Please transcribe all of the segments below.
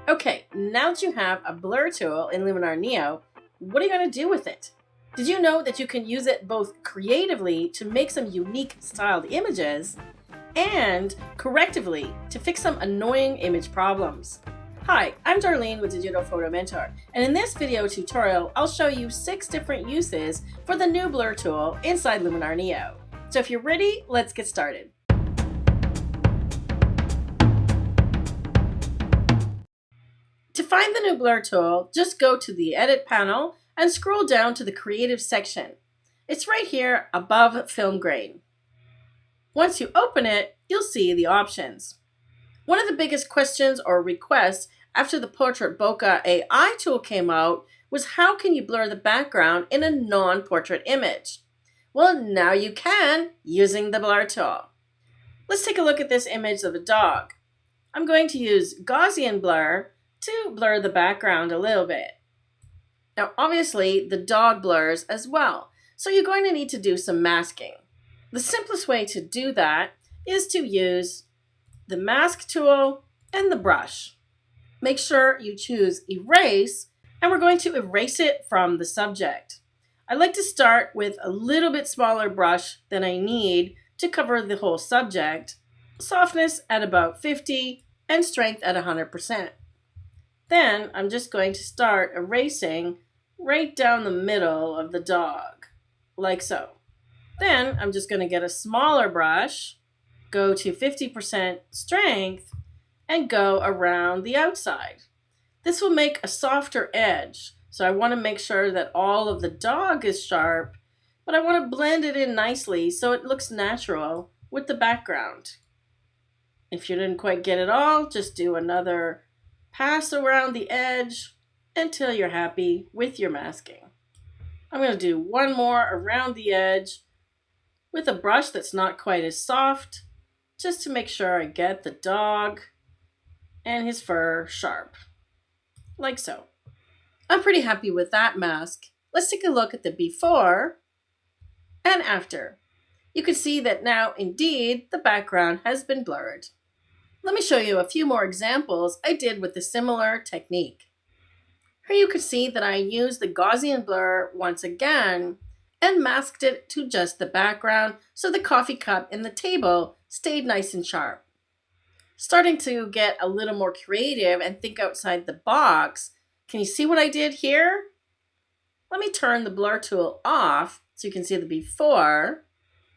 Okay, now that you have a blur tool in Luminar Neo, what are you going to do with it? Did you know that you can use it both creatively to make some unique styled images and correctively to fix some annoying image problems? Hi, I'm Darlene with Digital Photo Mentor, and in this video tutorial, I'll show you 6 different uses for the new blur tool inside Luminar Neo. So if you're ready, let's get started. To find the new blur tool, just go to the Edit panel and scroll down to the Creative section. It's right here above Film Grain. Once you open it, you'll see the options. One of the biggest questions or requests after the Portrait Bokeh AI tool came out was how can you blur the background in a non-portrait image? Well, now you can using the blur tool. Let's take a look at this image of a dog. I'm going to use Gaussian Blur to blur the background a little bit. Now, obviously, the dog blurs as well, so you're going to need to do some masking. The simplest way to do that is to use the mask tool and the brush. Make sure you choose Erase, and we're going to erase it from the subject. I like to start with a little bit smaller brush than I need to cover the whole subject, softness at about 50 and strength at 100%. Then I'm just going to start erasing right down the middle of the dog, like so. Then I'm just going to get a smaller brush, go to 50% strength, and go around the outside. This will make a softer edge, so I want to make sure that all of the dog is sharp, but I want to blend it in nicely so it looks natural with the background. If you didn't quite get it all, just do another pass around the edge until you're happy with your masking. I'm going to do one more around the edge with a brush that's not quite as soft, just to make sure I get the dog and his fur sharp, like so. I'm pretty happy with that mask. Let's take a look at the before and after. You can see that now, indeed, the background has been blurred. Let me show you a few more examples I did with a similar technique. Here you can see that I used the Gaussian blur once again and masked it to just the background so the coffee cup in the table stayed nice and sharp. Starting to get a little more creative and think outside the box, can you see what I did here? Let me turn the blur tool off so you can see the before.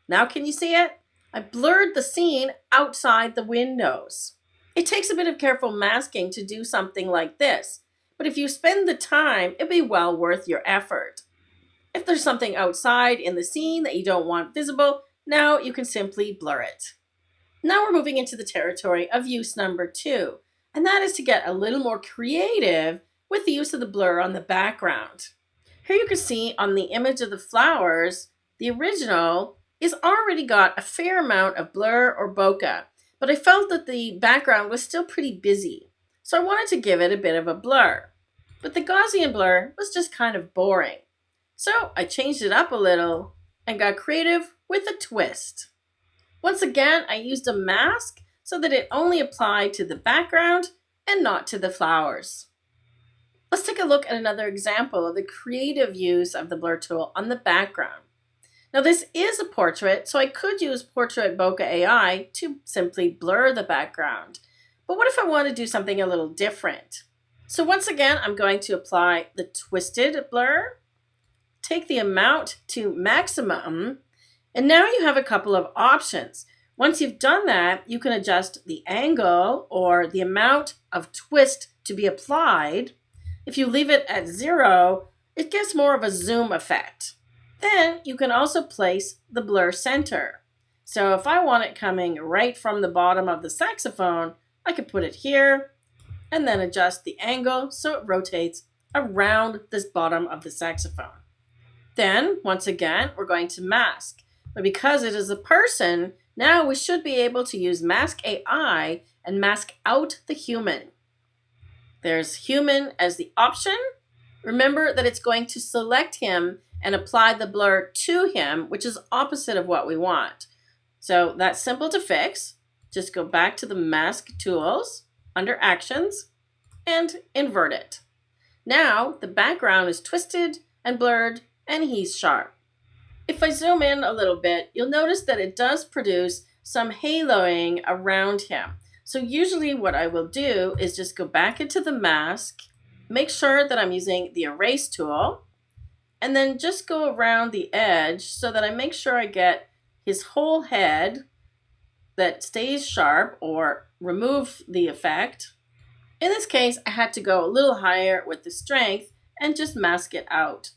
Now can you see it? I blurred the scene outside the windows. It takes a bit of careful masking to do something like this, but if you spend the time, it'll be well worth your effort. If there's something outside in the scene that you don't want visible, now you can simply blur it. Now we're moving into the territory of use number 2, and that is to get a little more creative with the use of the blur on the background. Here you can see on the image of the flowers, the original is already got a fair amount of blur or bokeh, but I felt that the background was still pretty busy, so I wanted to give it a bit of a blur. But the Gaussian blur was just kind of boring. So I changed it up a little and got creative with a twist. Once again, I used a mask so that it only applied to the background and not to the flowers. Let's take a look at another example of the creative use of the blur tool on the background. Now this is a portrait, so I could use Portrait Bokeh AI to simply blur the background. But what if I want to do something a little different? So once again, I'm going to apply the twisted blur, take the amount to maximum, and now you have a couple of options. Once you've done that, you can adjust the angle or the amount of twist to be applied. If you leave it at 0, it gives more of a zoom effect. Then you can also place the blur center. So if I want it coming right from the bottom of the saxophone, I could put it here and then adjust the angle so it rotates around this bottom of the saxophone. Then, once again, we're going to mask. But because it is a person, now we should be able to use Mask AI and mask out the human. There's human as the option. Remember that it's going to select him and apply the blur to him, which is opposite of what we want. So that's simple to fix. Just go back to the mask tools under actions and invert it. Now the background is twisted and blurred and he's sharp. If I zoom in a little bit, you'll notice that it does produce some haloing around him. So usually what I will do is just go back into the mask, make sure that I'm using the erase tool, and then just go around the edge so that I make sure I get his whole head that stays sharp, or remove the effect. In this case, I had to go a little higher with the strength and just mask it out.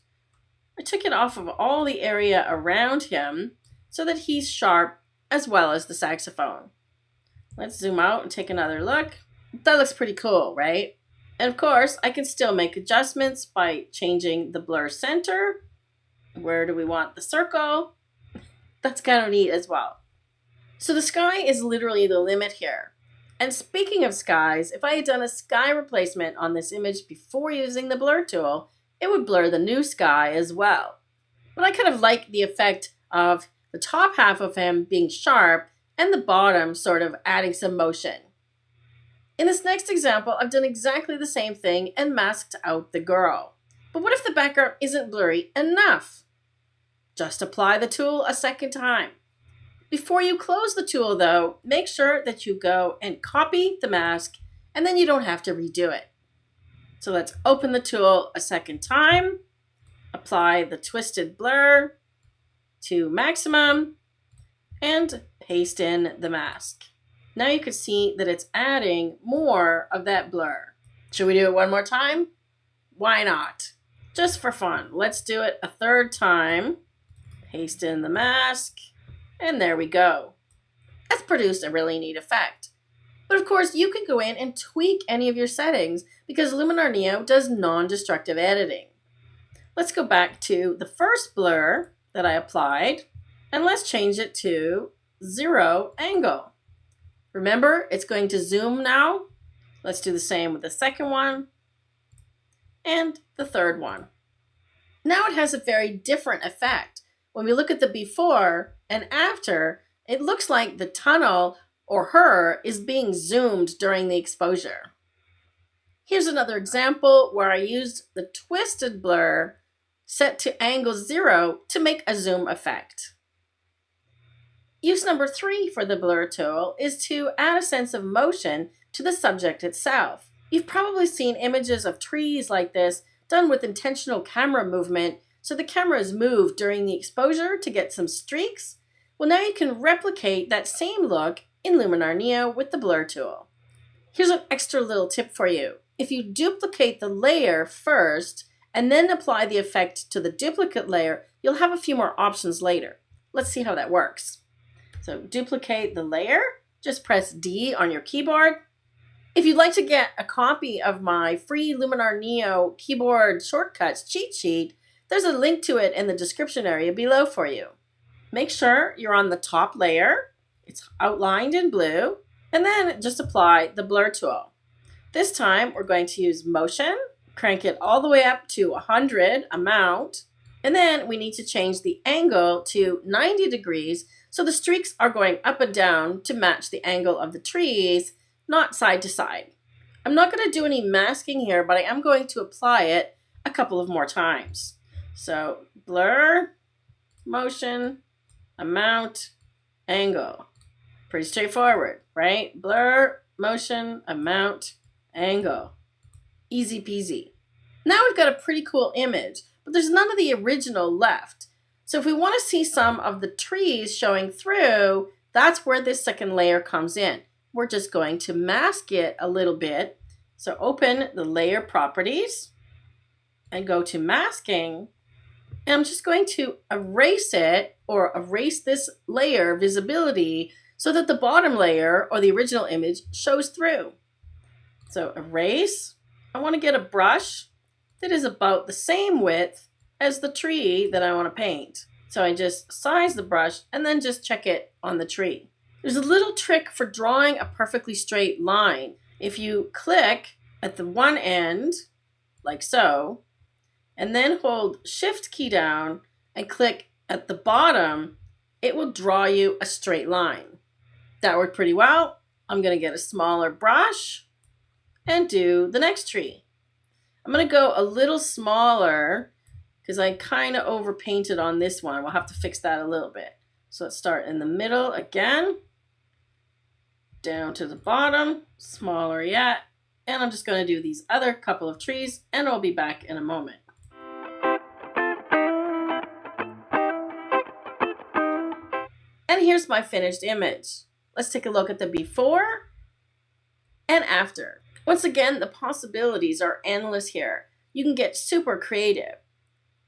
I took it off of all the area around him so that he's sharp as well as the saxophone. Let's zoom out and take another look. That looks pretty cool, right? And of course, I can still make adjustments by changing the blur center. Where do we want the circle? That's kind of neat as well. So the sky is literally the limit here. And speaking of skies, if I had done a sky replacement on this image before using the blur tool, it would blur the new sky as well. But I kind of like the effect of the top half of him being sharp and the bottom sort of adding some motion. In this next example, I've done exactly the same thing and masked out the girl. But what if the background isn't blurry enough? Just apply the tool a second time. Before you close the tool though, make sure that you go and copy the mask, and then you don't have to redo it. So let's open the tool a second time, apply the twisted blur to maximum, and paste in the mask. Now you can see that it's adding more of that blur. Should we do it one more time? Why not? Just for fun. Let's do it a third time. Paste in the mask, and there we go. That's produced a really neat effect. But of course, you can go in and tweak any of your settings because Luminar Neo does non-destructive editing. Let's go back to the first blur that I applied, and let's change it to 0 angle. Remember, it's going to zoom now. Let's do the same with the second one and the third one. Now it has a very different effect. When we look at the before and after, it looks like the tunnel or her is being zoomed during the exposure. Here's another example where I used the twisted blur set to angle 0 to make a zoom effect. Use number 3 for the blur tool is to add a sense of motion to the subject itself. You've probably seen images of trees like this done with intentional camera movement, so the camera is moved during the exposure to get some streaks. Well, now you can replicate that same look in Luminar Neo with the blur tool. Here's an extra little tip for you. If you duplicate the layer first and then apply the effect to the duplicate layer, you'll have a few more options later. Let's see how that works. So duplicate the layer, just press D on your keyboard. If you'd like to get a copy of my free Luminar Neo keyboard shortcuts cheat sheet, there's a link to it in the description area below for you. Make sure you're on the top layer, it's outlined in blue, and then just apply the blur tool. This time we're going to use motion, crank it all the way up to 100 amount, and then we need to change the angle to 90 degrees so the streaks are going up and down to match the angle of the trees, not side to side. I'm not going to do any masking here, but I am going to apply it a couple of more times. So blur, motion, amount, angle. Pretty straightforward, right? Blur, motion, amount, angle. Easy peasy. Now we've got a pretty cool image, but there's none of the original left. So if we want to see some of the trees showing through, that's where this second layer comes in. We're just going to mask it a little bit. So open the layer properties and go to masking. And I'm just going to erase it, or erase this layer visibility so that the bottom layer or the original image shows through. So erase. I want to get a brush that is about the same width as the tree that I want to paint. So I just size the brush and then just check it on the tree. There's a little trick for drawing a perfectly straight line. If you click at the one end, like so, and then hold Shift key down and click at the bottom, it will draw you a straight line. That worked pretty well. I'm going to get a smaller brush and do the next tree. I'm going to go a little smaller because I kind of overpainted on this one. We'll have to fix that a little bit. So let's start in the middle again, down to the bottom, smaller yet. And I'm just going to do these other couple of trees, and I'll be back in a moment. And here's my finished image. Let's take a look at the before and after. Once again, the possibilities are endless here. You can get super creative.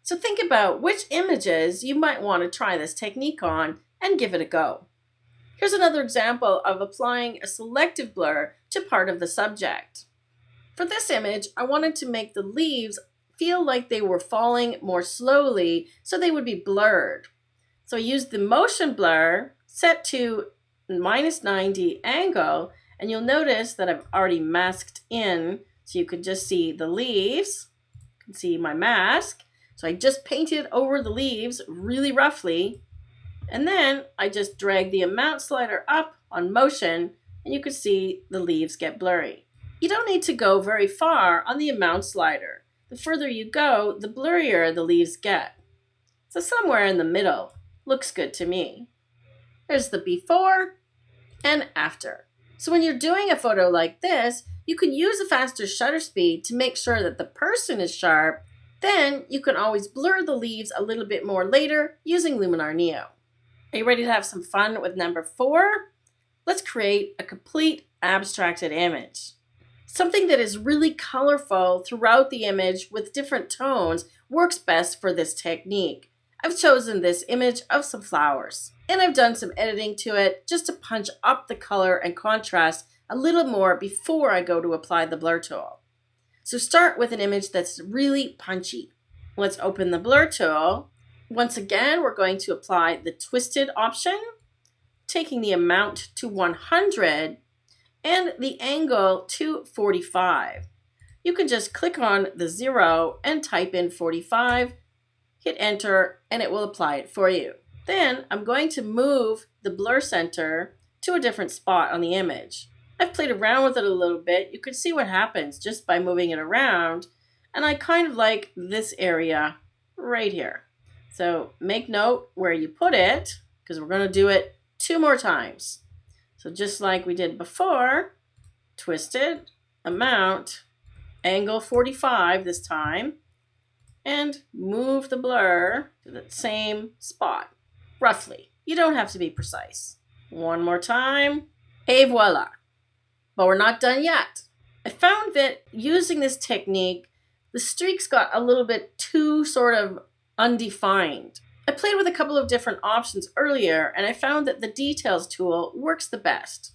So think about which images you might want to try this technique on and give it a go. Here's another example of applying a selective blur to part of the subject. For this image, I wanted to make the leaves feel like they were falling more slowly so they would be blurred. So I used the motion blur set to -90 angle, and you'll notice that I've already masked in so you could just see the leaves. You can see my mask. So I just painted over the leaves really roughly, and then I just drag the amount slider up on motion, and you can see the leaves get blurry. You don't need to go very far on the amount slider. The further you go, the blurrier the leaves get. So somewhere in the middle looks good to me. There's the before and after. So when you're doing a photo like this, you can use a faster shutter speed to make sure that the person is sharp. Then you can always blur the leaves a little bit more later using Luminar Neo. Are you ready to have some fun with number 4? Let's create a complete abstracted image. Something that is really colorful throughout the image with different tones works best for this technique. I've chosen this image of some flowers, and I've done some editing to it just to punch up the color and contrast a little more before I go to apply the blur tool. So start with an image that's really punchy. Let's open the blur tool. Once again, we're going to apply the twisted option, taking the amount to 100 and the angle to 45. You can just click on the 0 and type in 45, hit enter, and it will apply it for you. Then I'm going to move the blur center to a different spot on the image. I've played around with it a little bit. You can see what happens just by moving it around. And I kind of like this area right here. So make note where you put it, because we're going to do it 2 more times. So just like we did before, twisted, amount, angle 45 this time, and move the blur to the same spot, roughly. You don't have to be precise. 1 more time, et voila. But we're not done yet. I found that using this technique, the streaks got a little bit too sort of undefined. I played with a couple of different options earlier, and I found that the details tool works the best.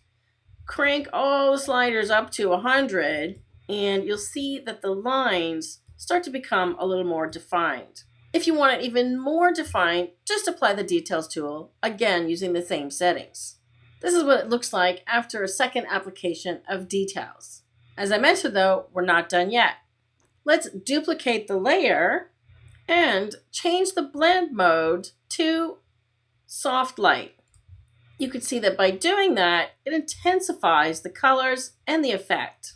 Crank all the sliders up to 100, and you'll see that the lines start to become a little more defined. If you want it even more defined, just apply the details tool, again using the same settings. This is what it looks like after a second application of details. As I mentioned though, we're not done yet. Let's duplicate the layer and change the blend mode to soft light. You can see that by doing that, it intensifies the colors and the effect.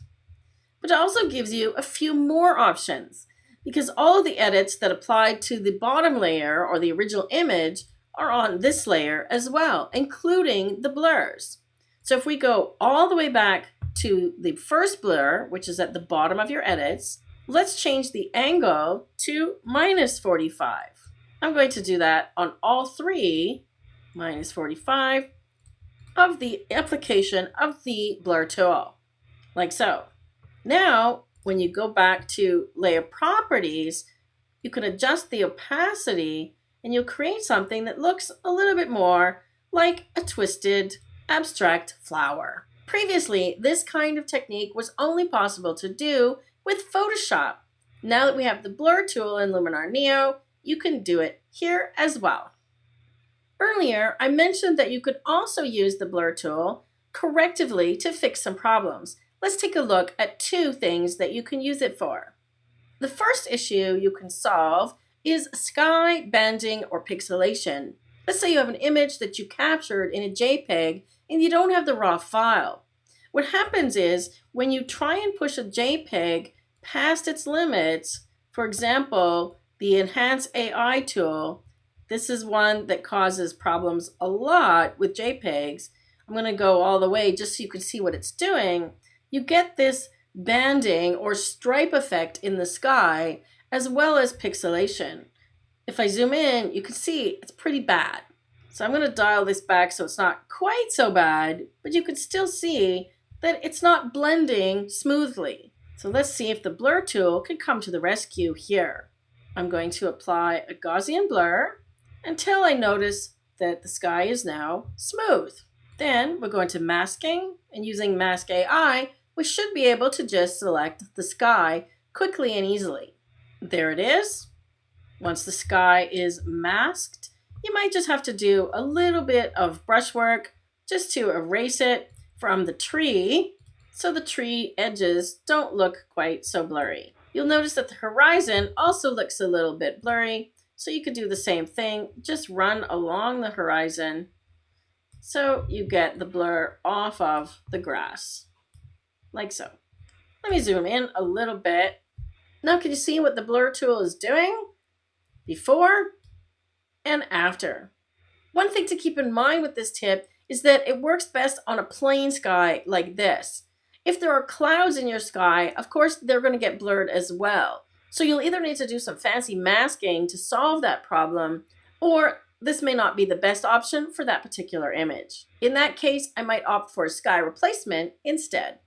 But it also gives you a few more options, because all of the edits that applied to the bottom layer or the original image are on this layer as well, including the blurs. So if we go all the way back to the first blur, which is at the bottom of your edits, let's change the angle to -45. I'm going to do that on all 3, -45, of the application of the blur tool, like so. Now, when you go back to layer properties, you can adjust the opacity and you'll create something that looks a little bit more like a twisted, abstract flower. Previously, this kind of technique was only possible to do with Photoshop. Now that we have the blur tool in Luminar Neo, you can do it here as well. Earlier, I mentioned that you could also use the blur tool correctively to fix some problems. Let's take a look at 2 things that you can use it for. The first issue you can solve is sky banding or pixelation. Let's say you have an image that you captured in a JPEG and you don't have the raw file. What happens is when you try and push a JPEG past its limits, for example, the Enhance AI tool, this is one that causes problems a lot with JPEGs. I'm going to go all the way just so you can see what it's doing. You get this banding or stripe effect in the sky, as well as pixelation. If I zoom in, you can see it's pretty bad. So I'm going to dial this back so it's not quite so bad, but you can still see that it's not blending smoothly. So let's see if the blur tool can come to the rescue here. I'm going to apply a Gaussian blur until I notice that the sky is now smooth. Then we're going to masking, and using Mask AI, we should be able to just select the sky quickly and easily. There it is. Once the sky is masked, you might just have to do a little bit of brushwork just to erase it from the tree so the tree edges don't look quite so blurry. You'll notice that the horizon also looks a little bit blurry, so you could do the same thing. Just run along the horizon so you get the blur off of the grass, like so. Let me zoom in a little bit. Now can you see what the blur tool is doing? Before and after. One thing to keep in mind with this tip is that it works best on a plain sky like this. If there are clouds in your sky, of course, they're going to get blurred as well. So you'll either need to do some fancy masking to solve that problem, or this may not be the best option for that particular image. In that case, I might opt for a sky replacement instead.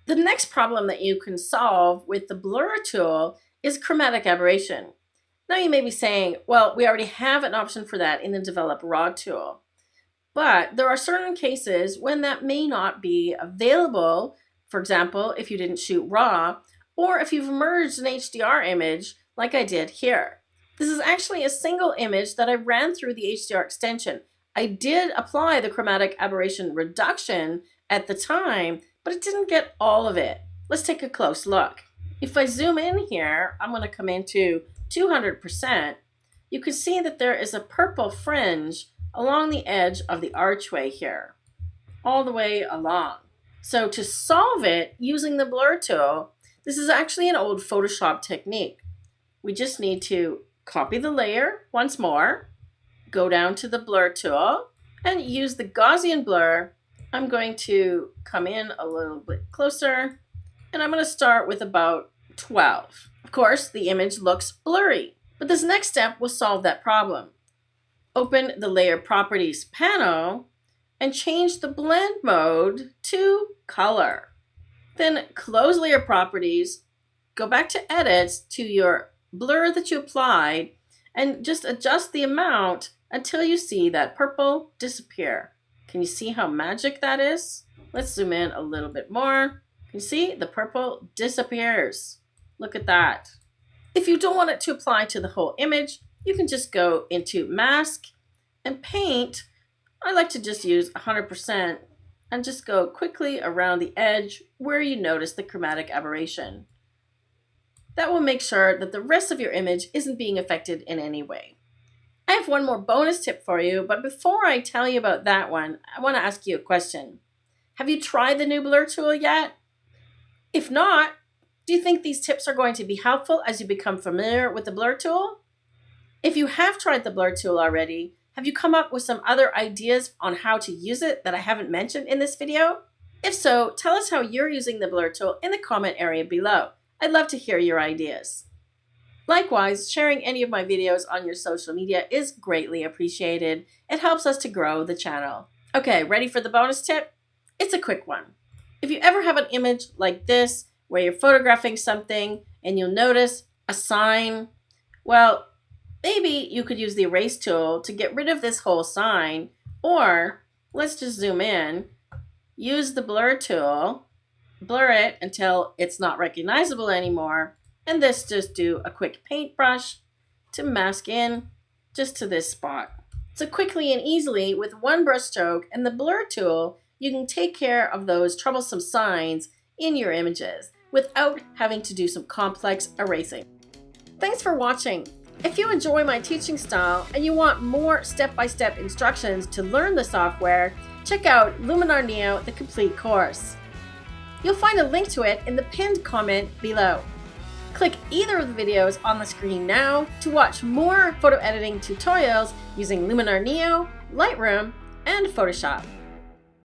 The next problem that you can solve with the blur tool is chromatic aberration. Now you may be saying, well, we already have an option for that in the Develop Raw tool. But there are certain cases when that may not be available. For example, if you didn't shoot RAW, or if you've merged an HDR image like I did here. This is actually a single image that I ran through the HDR extension. I did apply the chromatic aberration reduction at the time, but it didn't get all of it. Let's take a close look. If I zoom in here, I'm going to come into 200%. You can see that there is a purple fringe along the edge of the archway here, all the way along. So to solve it using the blur tool, this is actually an old Photoshop technique. We just need to copy the layer once more, go down to the blur tool, and use the Gaussian blur. I'm going to come in a little bit closer, and I'm going to start with about 12. Of course, the image looks blurry, but this next step will solve that problem. Open the Layer Properties panel and change the blend mode to color. Then close Layer Properties, go back to Edits to your blur that you applied, and just adjust the amount until you see that purple disappear. Can you see how magic that is? Let's zoom in a little bit more. You see the purple disappears. Look at that. If you don't want it to apply to the whole image, you can just go into Mask and Paint. I like to just use 100% and just go quickly around the edge where you notice the chromatic aberration. That will make sure that the rest of your image isn't being affected in any way. I have one more bonus tip for you, but before I tell you about that one, I want to ask you a question. Have you tried the new blur tool yet? If not, do you think these tips are going to be helpful as you become familiar with the blur tool? If you have tried the blur tool already, have you come up with some other ideas on how to use it that I haven't mentioned in this video? If so, tell us how you're using the blur tool in the comment area below. I'd love to hear your ideas. Likewise, sharing any of my videos on your social media is greatly appreciated. It helps us to grow the channel. Okay, ready for the bonus tip? It's a quick one. If you ever have an image like this, where you're photographing something and you'll notice a sign, well, maybe you could use the erase tool to get rid of this whole sign, or let's just zoom in, use the blur tool, blur it until it's not recognizable anymore, and this just do a quick paintbrush to mask in just to this spot. So quickly and easily with one brush stroke and the blur tool, you can take care of those troublesome signs in your images without having to do some complex erasing. Thanks for watching. If you enjoy my teaching style and you want more step-by-step instructions to learn the software, check out Luminar Neo, the complete course. You'll find a link to it in the pinned comment below. Click either of the videos on the screen now to watch more photo editing tutorials using Luminar Neo, Lightroom, and Photoshop.